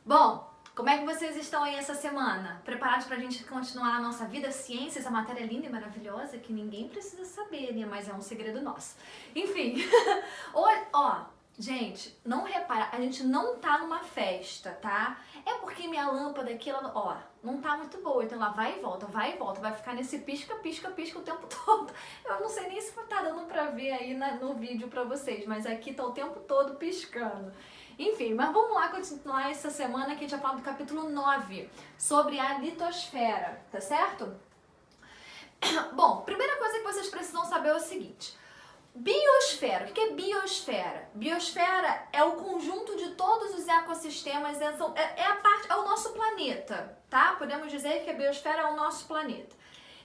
Bom, como é que vocês estão aí essa semana? Preparados pra gente continuar a nossa vida, ciência, essa matéria linda e maravilhosa que ninguém precisa saber, né? Mas é um segredo nosso. Enfim, gente, não repara, a gente não tá numa festa, tá? É porque minha lâmpada aqui, ela, não tá muito boa, então ela vai e volta, vai ficar nesse pisca, pisca, pisca o tempo todo. Eu não sei nem se tá dando pra ver aí no vídeo pra vocês, mas aqui tá o tempo todo piscando. Enfim, mas vamos lá continuar essa semana que a gente vai falar do capítulo 9, sobre a litosfera, tá certo? Bom, primeira coisa que vocês precisam saber é o seguinte: biosfera. O que é biosfera? Biosfera é o conjunto de todos os ecossistemas, é o nosso planeta, tá? Podemos dizer que a biosfera é o nosso planeta.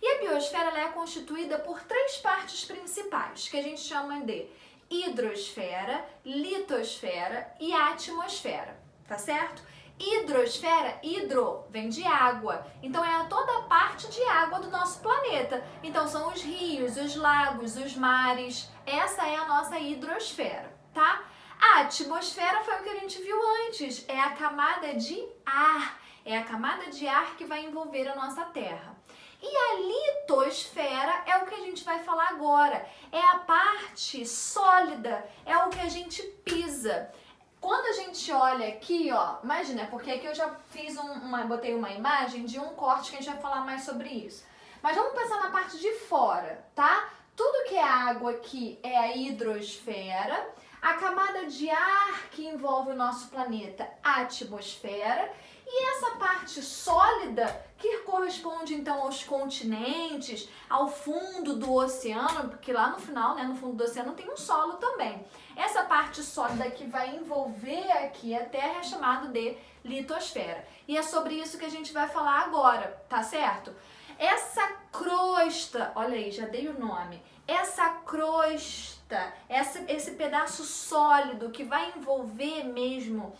E a biosfera ela é constituída por três partes principais, que a gente chama de hidrosfera, litosfera e atmosfera, tá certo? Hidrosfera, hidro, vem de água, então é toda a parte de água do nosso planeta. Então são os rios, os lagos, os mares, essa é a nossa hidrosfera, tá? A atmosfera foi o que a gente viu antes, é a camada de ar, é a camada de ar que vai envolver a nossa Terra. E a litosfera é o que a gente vai falar agora, é a parte sólida, é o que a gente pisa. Quando a gente olha aqui, ó, imagina, porque aqui eu já fiz botei uma imagem de um corte que a gente vai falar mais sobre isso. Mas vamos pensar na parte de fora, tá? Tudo que é água aqui é a hidrosfera, a camada de ar que envolve o nosso planeta, a atmosfera, e essa parte sólida que corresponde então aos continentes, ao fundo do oceano, porque lá no final, né, no fundo do oceano tem um solo também. Essa parte sólida que vai envolver aqui a Terra é chamada de litosfera. E é sobre isso que a gente vai falar agora, tá certo? Essa crosta, olha aí, já dei o nome. Essa crosta, esse pedaço sólido que vai envolver mesmo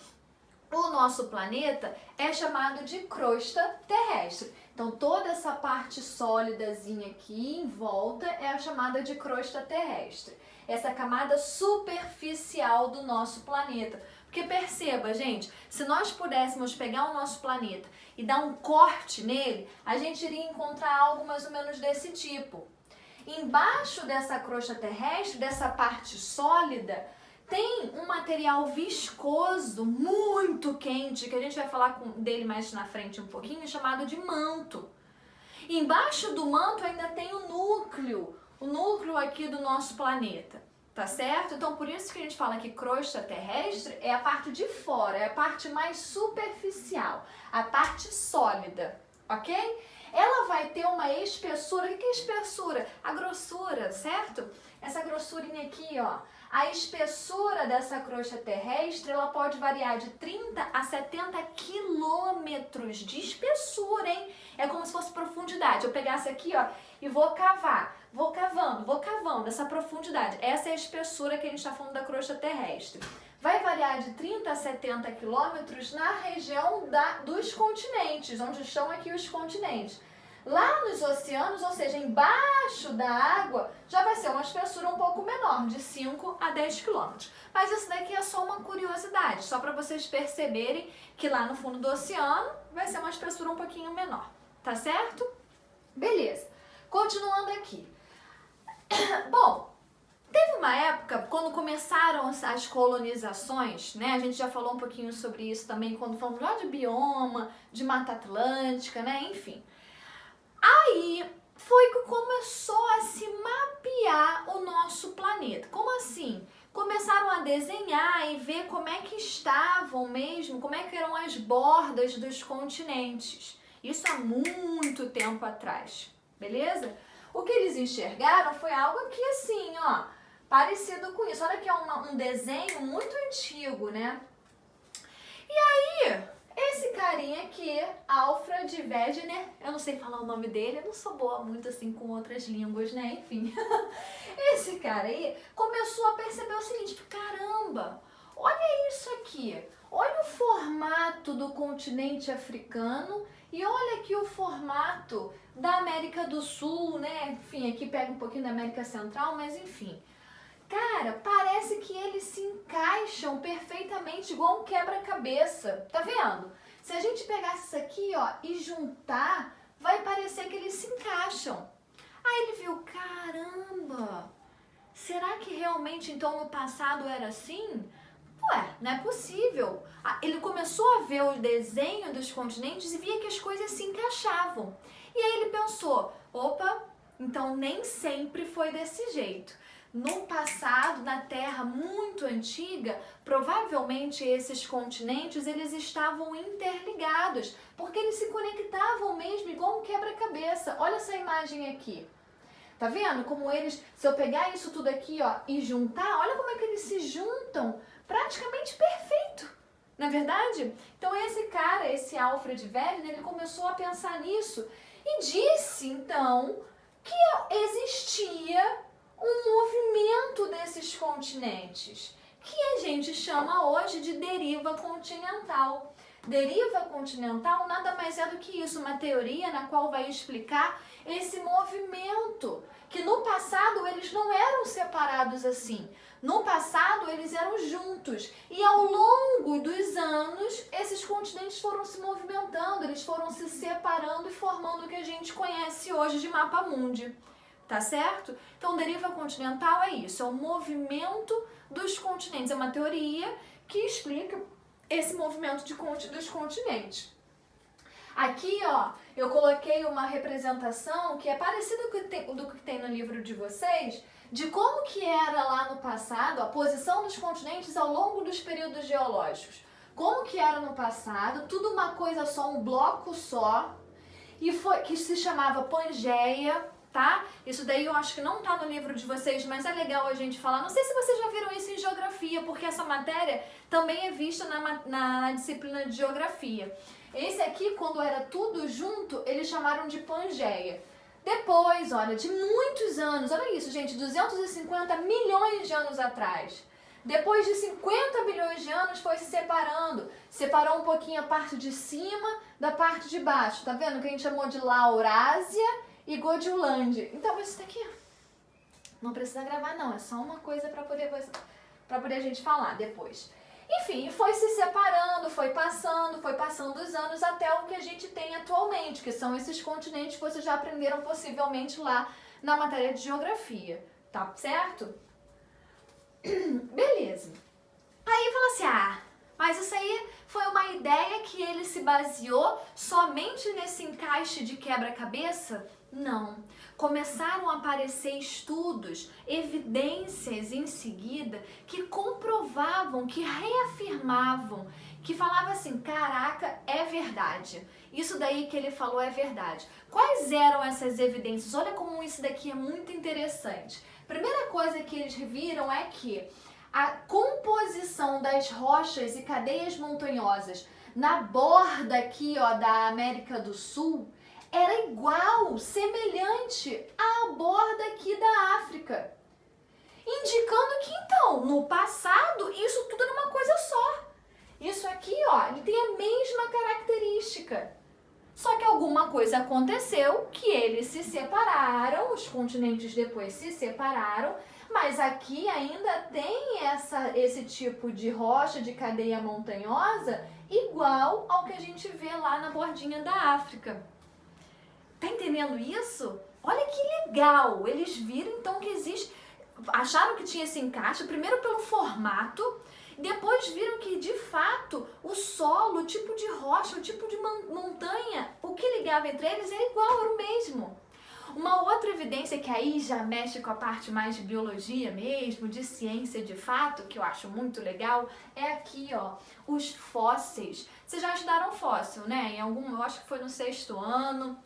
o nosso planeta é chamado de crosta terrestre. Então toda essa parte sólidazinha aqui em volta é a chamada de crosta terrestre. Essa camada superficial do nosso planeta. Porque perceba, gente, se nós pudéssemos pegar o nosso planeta e dar um corte nele, a gente iria encontrar algo mais ou menos desse tipo. Embaixo dessa crosta terrestre, dessa parte sólida, tem um material viscoso, muito quente, que a gente vai falar dele mais na frente um pouquinho, chamado de manto. E embaixo do manto ainda tem o núcleo aqui do nosso planeta, tá certo? Então por isso que a gente fala que crosta terrestre é a parte de fora, é a parte mais superficial, a parte sólida, ok? Ela vai ter uma espessura. O que é espessura? A grossura, certo? Essa grossurinha aqui, ó. A espessura dessa crosta terrestre, ela pode variar de 30 a 70 quilômetros de espessura, hein? É como se fosse profundidade. Eu pegasse aqui, ó, e vou cavar. Vou cavando essa profundidade. Essa é a espessura que a gente está falando da crosta terrestre. Vai variar de 30 a 70 quilômetros na região dos continentes, onde estão aqui os continentes. Lá nos oceanos, ou seja, embaixo da água, já vai ser uma espessura um pouco menor, de 5 a 10 quilômetros. Mas isso daqui é só uma curiosidade, só para vocês perceberem que lá no fundo do oceano vai ser uma espessura um pouquinho menor, tá certo? Beleza, continuando aqui. Bom, teve uma época, quando começaram as colonizações, né? A gente já falou um pouquinho sobre isso também, quando falamos lá de bioma, de Mata Atlântica, né? Enfim. Aí foi que começou a se mapear o nosso planeta. Como assim? Começaram a desenhar e ver como é que estavam mesmo, como é que eram as bordas dos continentes. Isso há muito tempo atrás, beleza? O que eles enxergaram foi algo aqui assim, ó, parecido com isso. Olha que é um desenho muito antigo, né? E aí, esse carinha aqui, Alfred Wegener, eu não sei falar o nome dele, eu não sou boa muito assim com outras línguas, né? Enfim, esse cara aí começou a perceber o seguinte: caramba, olha isso aqui, olha o formato do continente africano e olha aqui o formato da América do Sul, né? Enfim, aqui pega um pouquinho da América Central, mas enfim. Cara, parece que eles se encaixam perfeitamente igual um quebra-cabeça. Tá vendo? Se a gente pegasse isso aqui, ó, e juntar, vai parecer que eles se encaixam. Aí ele viu, caramba, será que realmente então no passado era assim? Ué, não é possível. Ele começou a ver o desenho dos continentes e via que as coisas se encaixavam. E aí ele pensou, opa, então nem sempre foi desse jeito. No passado, na Terra muito antiga, provavelmente esses continentes eles estavam interligados, porque eles se conectavam mesmo igual um quebra-cabeça. Olha essa imagem aqui. Tá vendo como eles, se eu pegar isso tudo aqui, ó, e juntar, olha como é que eles se juntam, praticamente perfeito. Não é verdade? Então esse cara, esse Alfred Wegener, ele começou a pensar nisso e disse, então, que existia um movimento desses continentes, que a gente chama hoje de deriva continental. Deriva continental nada mais é do que isso, uma teoria na qual vai explicar esse movimento, que no passado eles não eram separados assim. No passado eles eram juntos e ao longo dos anos esses continentes foram se movimentando, eles foram se separando e formando o que a gente conhece hoje de mapa mundi. Tá certo? Então, deriva continental é isso, é o movimento dos continentes. É uma teoria que explica esse movimento dos continentes. Aqui, ó, eu coloquei uma representação que é parecida com do que tem no livro de vocês, de como que era lá no passado a posição dos continentes ao longo dos períodos geológicos. Como que era no passado, tudo uma coisa só, um bloco só, e que se chamava Pangeia, tá? Isso daí eu acho que não tá no livro de vocês, mas é legal a gente falar. Não sei se vocês já viram isso em geografia, porque essa matéria também é vista na disciplina de geografia. Esse aqui, quando era tudo junto, eles chamaram de Pangeia. Depois, olha, de muitos anos, olha isso, gente, 250 milhões de anos atrás. Depois de 50 bilhões de anos foi se separando. Separou um pouquinho a parte de cima da parte de baixo. Tá vendo que a gente chamou de Laurásia e Godiulândia. Então, isso daqui não precisa gravar não, é só uma coisa para poder a gente falar depois. Enfim, foi se separando, foi passando os anos até o que a gente tem atualmente, que são esses continentes que vocês já aprenderam possivelmente lá na matéria de geografia, tá certo? Beleza. Aí fala assim, mas isso aí foi uma ideia que ele se baseou somente nesse encaixe de quebra-cabeça? Não. Começaram a aparecer estudos, evidências em seguida que comprovavam, que reafirmavam, que falavam assim, caraca, é verdade. Isso daí que ele falou é verdade. Quais eram essas evidências? Olha como isso daqui é muito interessante. Primeira coisa que eles viram é que a composição das rochas e cadeias montanhosas na borda aqui, ó, da América do Sul era igual, semelhante à borda aqui da África. Indicando que, então, no passado, isso tudo era uma coisa só. Isso aqui, ó, ele tem a mesma característica. Só que alguma coisa aconteceu que eles se separaram, os continentes depois se separaram, mas aqui ainda tem esse tipo de rocha, de cadeia montanhosa, igual ao que a gente vê lá na bordinha da África. Tá entendendo isso? Olha que legal! Eles viram então que existe, acharam que tinha esse encaixe, primeiro pelo formato, depois viram que de fato o solo, o tipo de rocha, o tipo de montanha, o que ligava entre eles era igual, era o mesmo. Uma outra evidência que aí já mexe com a parte mais de biologia mesmo, de ciência de fato, que eu acho muito legal, é aqui, ó, os fósseis. Vocês já estudaram fóssil, né? Eu acho que foi no 6º ano.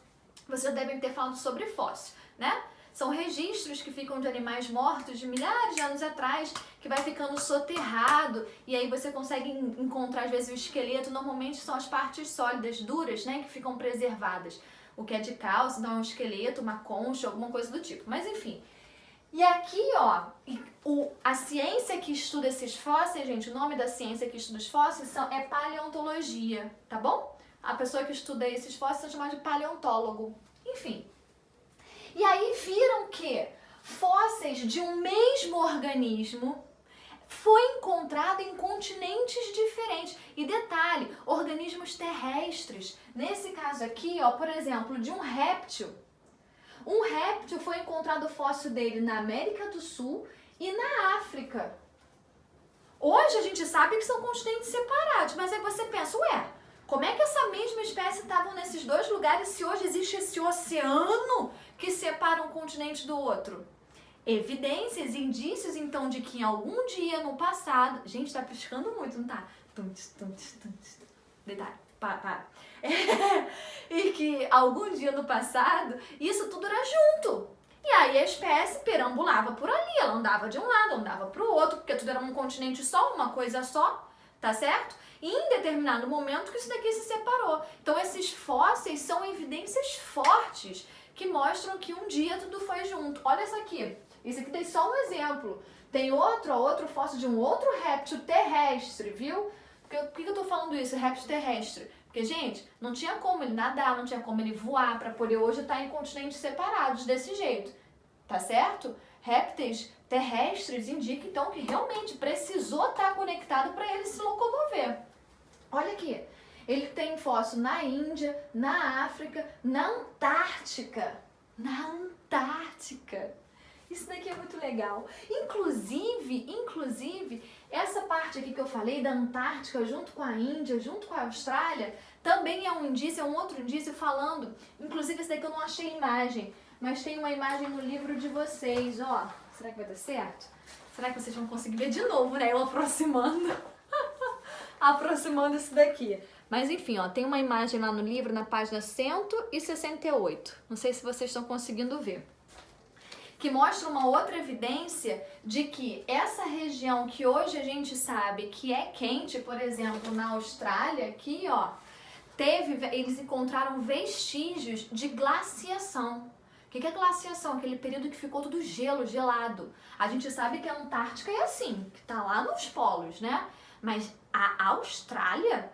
Vocês devem ter falado sobre fóssil, né? São registros que ficam de animais mortos de milhares de anos atrás, que vai ficando soterrado, e aí você consegue encontrar, às vezes, o esqueleto. Normalmente são as partes sólidas, duras, né, que ficam preservadas. O que é de cálcio, então é um esqueleto, uma concha, alguma coisa do tipo. Mas, enfim. E aqui, ó, a ciência que estuda esses fósseis, gente, o nome da ciência que estuda os fósseis é paleontologia, tá bom? A pessoa que estuda esses fósseis é chamada de paleontólogo. Enfim. E aí viram que fósseis de um mesmo organismo foi encontrado em continentes diferentes. E detalhe, organismos terrestres. Nesse caso aqui, ó, por exemplo, de um réptil. Um réptil foi encontrado o fóssil dele na América do Sul e na África. Hoje a gente sabe que são continentes separados, mas aí você pensa, ué, como é que essa mesma espécie estava nesses dois lugares se hoje existe esse oceano que separa um continente do outro? Evidências, indícios, então, de que em algum dia no passado... Gente, tá piscando muito, não tá? Detalhe, para. E que algum dia no passado, isso tudo era junto. E aí a espécie perambulava por ali, ela andava de um lado, andava pro outro, porque tudo era um continente só, uma coisa só, tá certo? E em determinado momento que isso daqui se separou. Então esses fósseis são evidências fortes que mostram que um dia tudo foi junto. Olha isso aqui. Isso aqui tem só um exemplo. Tem outro fóssil de um outro réptil terrestre, viu? Por que eu tô falando isso, réptil terrestre? Porque, gente, não tinha como ele nadar, não tinha como ele voar para poder hoje estar em continentes separados desse jeito, tá certo? Répteis terrestres indicam, então, que realmente precisou estar conectado para ele se locomover. Olha aqui, ele tem fóssil na Índia, na África, na Antártica. Na Antártica. Isso daqui é muito legal. Inclusive, essa parte aqui que eu falei da Antártica, junto com a Índia, junto com a Austrália, também é um indício, é um outro indício falando. Inclusive, esse daqui eu não achei imagem, mas tem uma imagem no livro de vocês, ó. Será que vai dar certo? Será que vocês vão conseguir ver de novo, né? Eu aproximando. Aproximando isso daqui. Mas enfim, ó, tem uma imagem lá no livro, na página 168. Não sei se vocês estão conseguindo ver. Que mostra uma outra evidência de que essa região que hoje a gente sabe que é quente, por exemplo, na Austrália, aqui, ó, eles encontraram vestígios de glaciação. O que é glaciação? Aquele período que ficou tudo gelado. A gente sabe que a Antártica é assim, que tá lá nos polos, né? Mas a Austrália?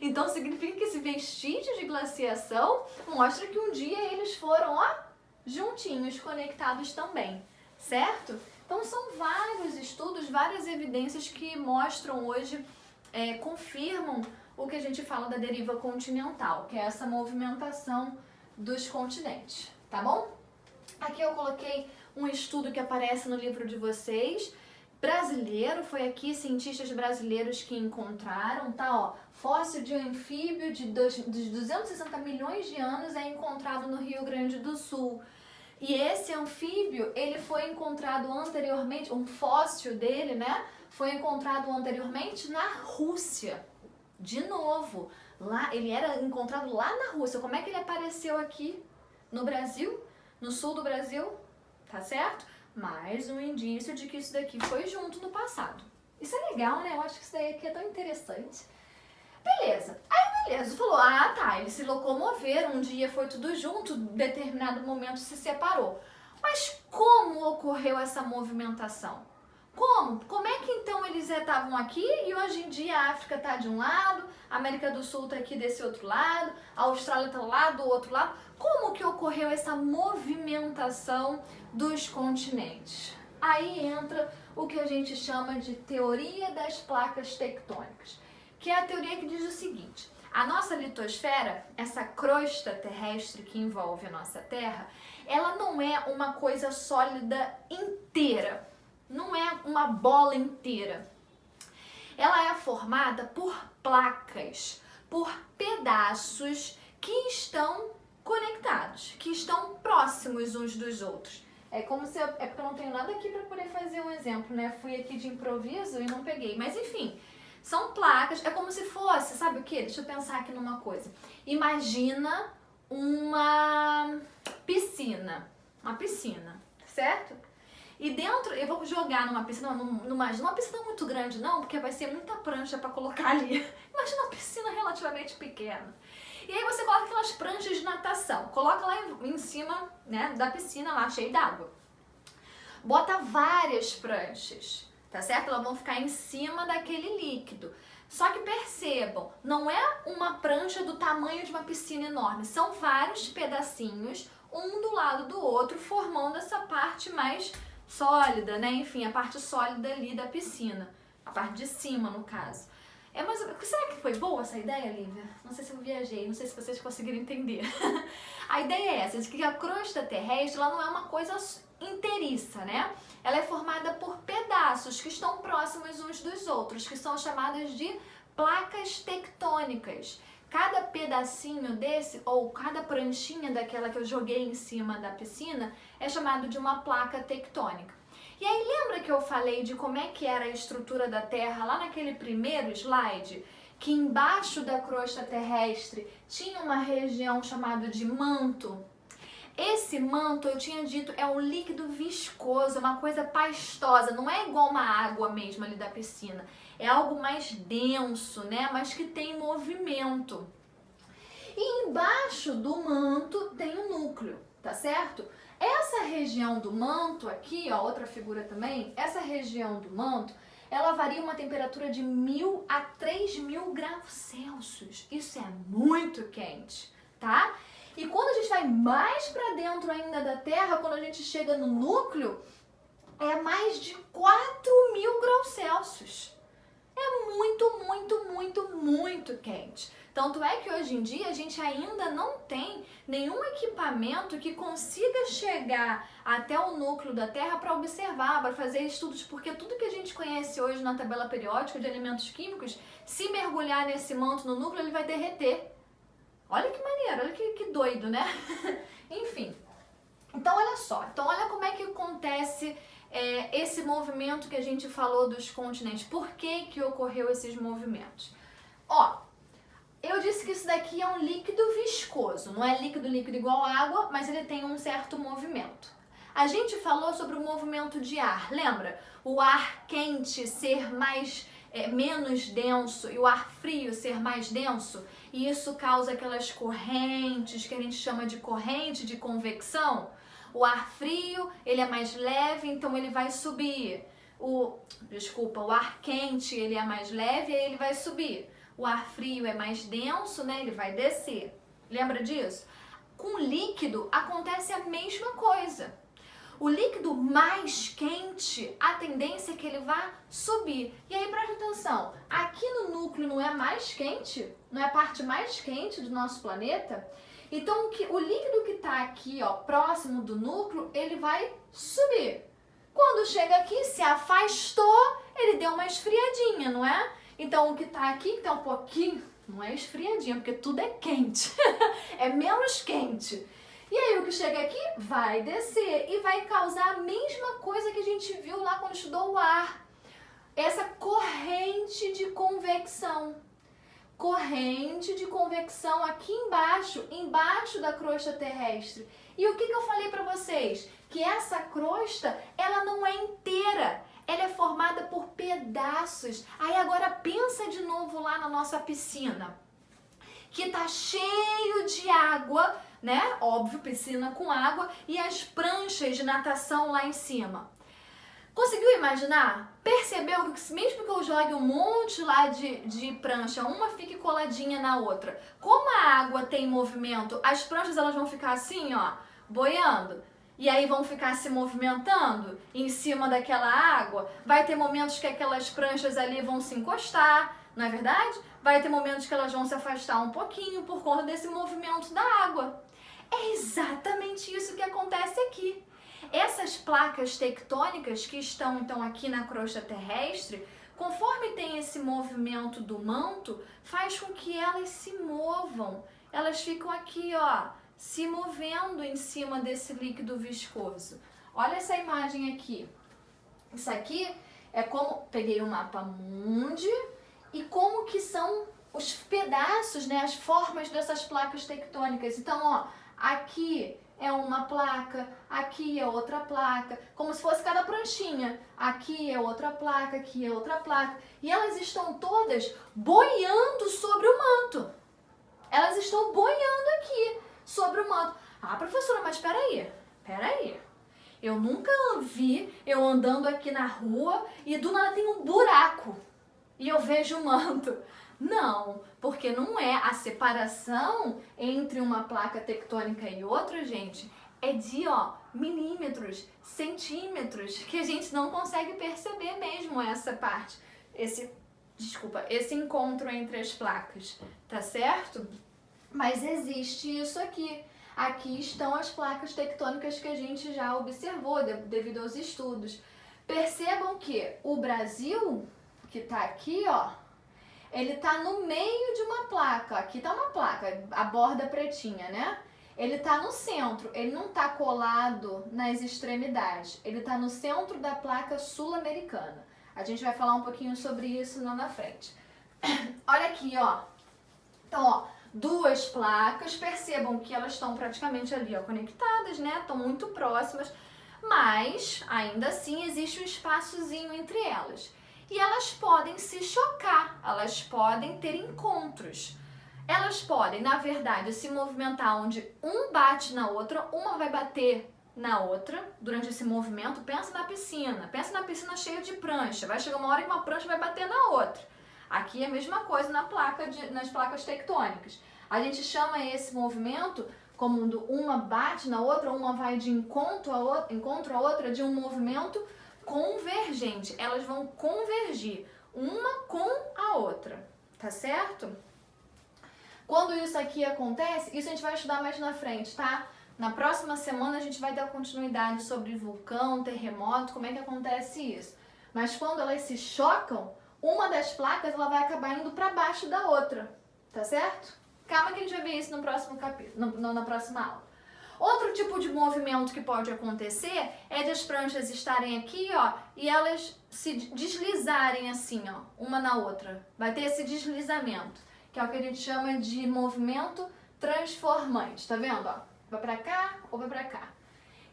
Então significa que esse vestígio de glaciação mostra que um dia eles foram, ó, juntinhos, conectados também, certo? Então são vários estudos, várias evidências que mostram hoje, confirmam o que a gente fala da deriva continental, que é essa movimentação dos continentes, tá bom? Aqui eu coloquei um estudo que aparece no livro de vocês, brasileiro, foi aqui cientistas brasileiros que encontraram, tá, ó, fóssil de um anfíbio de 260 milhões de anos é encontrado no Rio Grande do Sul. E esse anfíbio, ele foi encontrado anteriormente, um fóssil dele, né, foi encontrado anteriormente na Rússia. De novo, lá, ele era encontrado lá na Rússia. Como é que ele apareceu aqui no Brasil, no sul do Brasil, tá certo? Mais um indício de que isso daqui foi junto no passado. Isso é legal, né? Eu acho que isso daí aqui é tão interessante. Beleza. Aí, beleza. Falou, ah, tá, eles se locomoveram, um dia foi tudo junto, em determinado momento se separou. Mas como ocorreu essa movimentação? Como? Como é que então eles estavam aqui e hoje em dia a África está de um lado, a América do Sul está aqui desse outro lado, a Austrália está lá do outro lado? Como que ocorreu essa movimentação dos continentes? Aí entra o que a gente chama de teoria das placas tectônicas, que é a teoria que diz o seguinte: a nossa litosfera, essa crosta terrestre que envolve a nossa Terra, ela não é uma coisa sólida inteira. Não é uma bola inteira. Ela é formada por placas, por pedaços que estão conectados, que estão próximos uns dos outros. É como se é porque eu não tenho nada aqui para poder fazer um exemplo, né? Fui aqui de improviso e não peguei. Mas enfim, são placas, é como se fosse, sabe o quê? Deixa eu pensar aqui numa coisa. Imagina uma piscina, certo? E dentro, eu vou jogar numa piscina, numa piscina muito grande não, porque vai ser muita prancha para colocar ali. Imagina uma piscina relativamente pequena. E aí você coloca aquelas pranchas de natação, coloca lá em cima, né, da piscina lá, cheia d'água. Bota várias pranchas, tá certo? Elas vão ficar em cima daquele líquido. Só que percebam, não é uma prancha do tamanho de uma piscina enorme, são vários pedacinhos, um do lado do outro, formando essa parte mais sólida, né? Enfim, a parte sólida ali da piscina, a parte de cima, no caso. Mas será que foi boa essa ideia, Lívia? Não sei se eu viajei, não sei se vocês conseguiram entender. A ideia é essa, de que a crosta terrestre ela não é uma coisa inteiriça, né? Ela é formada por pedaços que estão próximos uns dos outros, que são chamadas de placas tectônicas. Cada pedacinho desse, ou cada pranchinha daquela que eu joguei em cima da piscina, é chamado de uma placa tectônica. E aí lembra que eu falei de como é que era a estrutura da Terra lá naquele primeiro slide? Que embaixo da crosta terrestre tinha uma região chamada de manto. Esse manto, eu tinha dito, é um líquido viscoso, uma coisa pastosa, não é igual uma água mesmo ali da piscina. É algo mais denso, né? Mas que tem movimento. E embaixo do manto tem o núcleo, tá certo? Essa região do manto aqui, ó, outra figura também, essa região do manto, ela varia uma temperatura de 1000 a 3000 graus Celsius. Isso é muito quente, tá? E quando a gente vai mais para dentro ainda da Terra, quando a gente chega no núcleo, é mais de 4000 graus Celsius. É muito, muito, muito, muito quente. Tanto é que hoje em dia a gente ainda não tem nenhum equipamento que consiga chegar até o núcleo da Terra para observar, para fazer estudos, porque tudo que a gente conhece hoje na tabela periódica de elementos químicos, se mergulhar nesse manto no núcleo, ele vai derreter. Olha que maneiro, olha que doido, né? Enfim, então olha só, então olha como é que acontece esse movimento que a gente falou dos continentes. Por que ocorreu esses movimentos? Ó, eu disse que isso daqui é um líquido viscoso, não é líquido igual água, mas ele tem um certo movimento. A gente falou sobre o movimento de ar, lembra? O ar quente ser menos denso e o ar frio ser mais denso, e isso causa aquelas correntes que a gente chama de corrente de convecção. O ar frio, ele é mais leve, então ele vai subir. O ar quente, ele é mais leve, aí ele vai subir. O ar frio é mais denso, né? Ele vai descer. Lembra disso? Com líquido acontece a mesma coisa. O líquido mais quente, a tendência é que ele vá subir. E aí presta atenção, aqui no núcleo não é mais quente? Não é a parte mais quente do nosso planeta? Então o líquido que está aqui, ó, próximo do núcleo, ele vai subir. Quando chega aqui, se afastou, ele deu uma esfriadinha, não é? Então o que está aqui, que está um pouquinho, não é esfriadinha, porque tudo é quente. É menos quente. E aí o que chega aqui vai descer e vai causar a mesma coisa que a gente viu lá quando estudou o ar. Essa corrente de convecção. Corrente de convecção aqui embaixo da crosta terrestre. E o que eu falei para vocês? Que essa crosta, ela não é inteira. Ela é formada por pedaços. Aí agora pensa de novo lá na nossa piscina, que tá cheio de água, né? Óbvio, piscina com água e as pranchas de natação lá em cima. Conseguiu imaginar? Percebeu que mesmo que eu jogue um monte lá de prancha, uma fique coladinha na outra, como a água tem movimento, as pranchas elas vão ficar assim, ó, boiando. E aí vão ficar se movimentando em cima daquela água. Vai ter momentos que aquelas pranchas ali vão se encostar, não é verdade? Vai ter momentos que elas vão se afastar um pouquinho por conta desse movimento da água. É exatamente isso que acontece aqui. Essas placas tectônicas que estão então aqui na crosta terrestre, conforme tem esse movimento do manto, faz com que elas se movam. Elas ficam aqui, ó, se movendo em cima desse líquido viscoso. Olha essa imagem aqui. Isso aqui é como... Peguei o mapa mundi e como que são os pedaços, né, as formas dessas placas tectônicas. Então, ó, aqui é uma placa, aqui é outra placa, como se fosse cada pranchinha. Aqui é outra placa, aqui é outra placa. E elas estão todas boiando sobre o manto. Elas estão boiando aqui sobre o manto. Ah, professora, mas peraí. Eu nunca vi eu andando aqui na rua e do nada tem um buraco e eu vejo o manto. Não, porque não é a separação entre uma placa tectônica e outra, gente, é de, milímetros, centímetros, que a gente não consegue perceber mesmo essa parte, esse encontro entre as placas, tá certo? Mas existe isso aqui. Aqui estão as placas tectônicas que a gente já observou devido aos estudos. Percebam que o Brasil, que tá aqui, ele tá no meio de uma placa. Aqui tá uma placa, a borda pretinha, né? Ele tá no centro, ele não tá colado nas extremidades. Ele tá no centro da placa sul-americana. A gente vai falar um pouquinho sobre isso lá na frente. Olha aqui, Então, duas placas, percebam que elas estão praticamente ali, conectadas, né? Estão muito próximas, mas ainda assim existe um espaçozinho entre elas. E elas podem se chocar, elas podem ter encontros. Elas podem, na verdade, se movimentar onde um bate na outra, uma vai bater na outra durante esse movimento. Pensa na piscina cheia de prancha. Vai chegar uma hora que uma prancha vai bater na outra. Aqui é a mesma coisa nas placas tectônicas. A gente chama esse movimento como uma bate na outra, uma vai de encontro a outra, de um movimento convergente. Elas vão convergir uma com a outra, tá certo? Quando isso aqui acontece, isso a gente vai estudar mais na frente, tá? Na próxima semana a gente vai dar continuidade sobre vulcão, terremoto, como é que acontece isso. Mas quando elas se chocam, uma das placas ela vai acabar indo para baixo da outra, tá certo? Calma que a gente vai ver isso no próximo capítulo, na próxima aula. Outro tipo de movimento que pode acontecer é de as pranchas estarem aqui, e elas se deslizarem assim, uma na outra. Vai ter esse deslizamento, que é o que a gente chama de movimento transformante, tá vendo, Vai pra cá ou vai pra cá.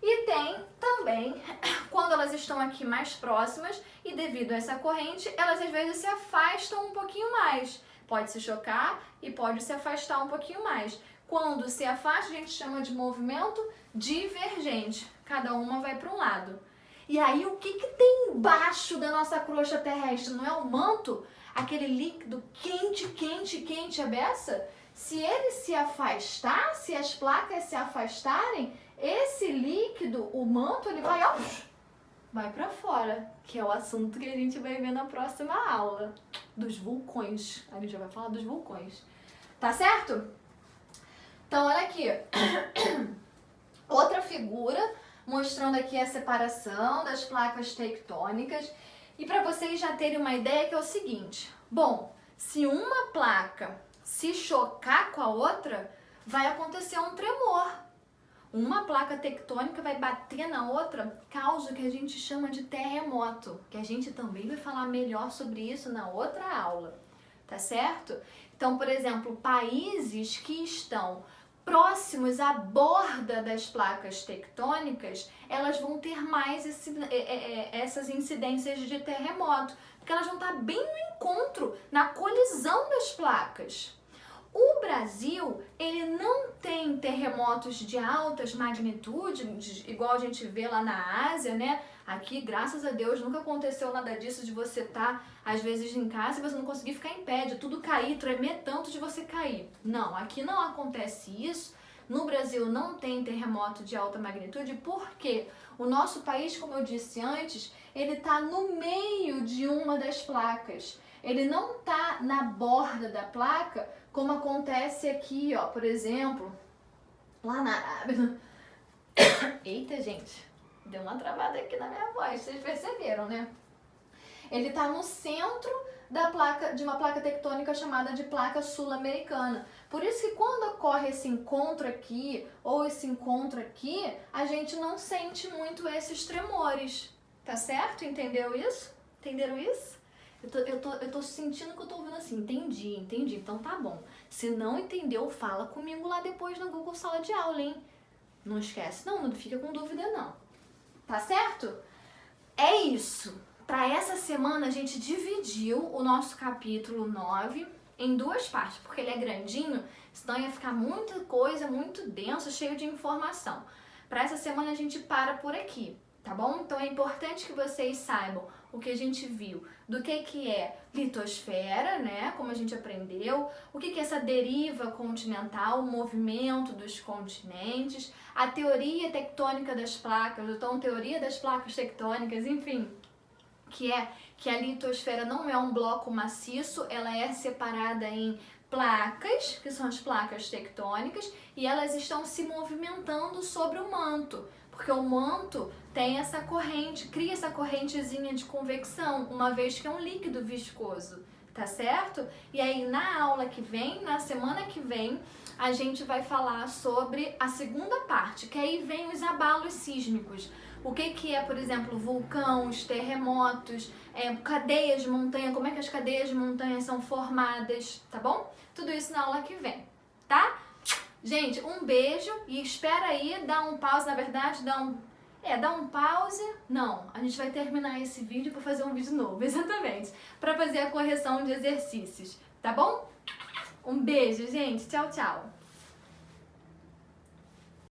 E tem também, quando elas estão aqui mais próximas e devido a essa corrente, elas às vezes se afastam um pouquinho mais. Pode se chocar e pode se afastar um pouquinho mais. Quando se afasta, a gente chama de movimento divergente. Cada uma vai para um lado. E aí, o que tem embaixo da nossa crosta terrestre? Não é o manto? Aquele líquido quente, quente, quente a beça? Se ele se afastar, se as placas se afastarem, esse líquido, o manto, ele vai para fora, que é o assunto que a gente vai ver na próxima aula, dos vulcões. A gente já vai falar dos vulcões. Tá certo? Então, olha aqui. Outra figura mostrando aqui a separação das placas tectônicas. E para vocês já terem uma ideia, que é o seguinte. Bom, se uma placa se chocar com a outra, vai acontecer um tremor. Uma placa tectônica vai bater na outra, causa o que a gente chama de terremoto, que a gente também vai falar melhor sobre isso na outra aula, tá certo? Então, por exemplo, países que estão próximos à borda das placas tectônicas, elas vão ter mais essas incidências de terremoto, porque elas vão estar bem no encontro, na colisão das placas. O Brasil, ele não tem terremotos de altas magnitudes, igual a gente vê lá na Ásia, né? Aqui, graças a Deus, nunca aconteceu nada disso de você estar, às vezes, em casa e você não conseguir ficar em pé, de tudo cair, tremer tanto de você cair. Não, aqui não acontece isso. No Brasil não tem terremoto de alta magnitude, porque o nosso país, como eu disse antes, ele está no meio de uma das placas. Ele não está na borda da placa, como acontece aqui, por exemplo, lá na Arábia. Eita, gente, deu uma travada aqui na minha voz, vocês perceberam, né? Ele está no centro de uma placa tectônica chamada de placa sul-americana. Por isso que quando ocorre esse encontro aqui ou esse encontro aqui, a gente não sente muito esses tremores, tá certo? Entendeu isso? Entenderam isso? Eu tô sentindo que eu tô ouvindo assim, entendi, então tá bom. Se não entendeu, fala comigo lá depois no Google Sala de Aula, hein? Não esquece, não fica com dúvida não. Tá certo? É isso. Para essa semana a gente dividiu o nosso capítulo 9 em duas partes, porque ele é grandinho, senão ia ficar muita coisa, muito denso, cheio de informação. Para essa semana a gente para por aqui. tá bom? Então é importante que vocês saibam o que a gente viu, do que é litosfera, né, como a gente aprendeu, o que é essa deriva continental, o movimento dos continentes, a teoria tectônica das placas, então teoria das placas tectônicas, enfim, que é que a litosfera não é um bloco maciço, ela é separada em placas, que são as placas tectônicas, e elas estão se movimentando sobre o manto, porque o manto tem essa corrente, cria essa correntezinha de convecção, uma vez que é um líquido viscoso, tá certo? E aí na aula que vem, na semana que vem, a gente vai falar sobre a segunda parte, que aí vem os abalos sísmicos. O que é, por exemplo, vulcões, terremotos, cadeias de montanha, como é que as cadeias de montanha são formadas, tá bom? Tudo isso na aula que vem, tá? Gente, um beijo e espera aí, dá um pause, na verdade, dá um pause. Não, a gente vai terminar esse vídeo para fazer um vídeo novo, exatamente, para fazer a correção de exercícios, tá bom? Um beijo, gente. Tchau, tchau.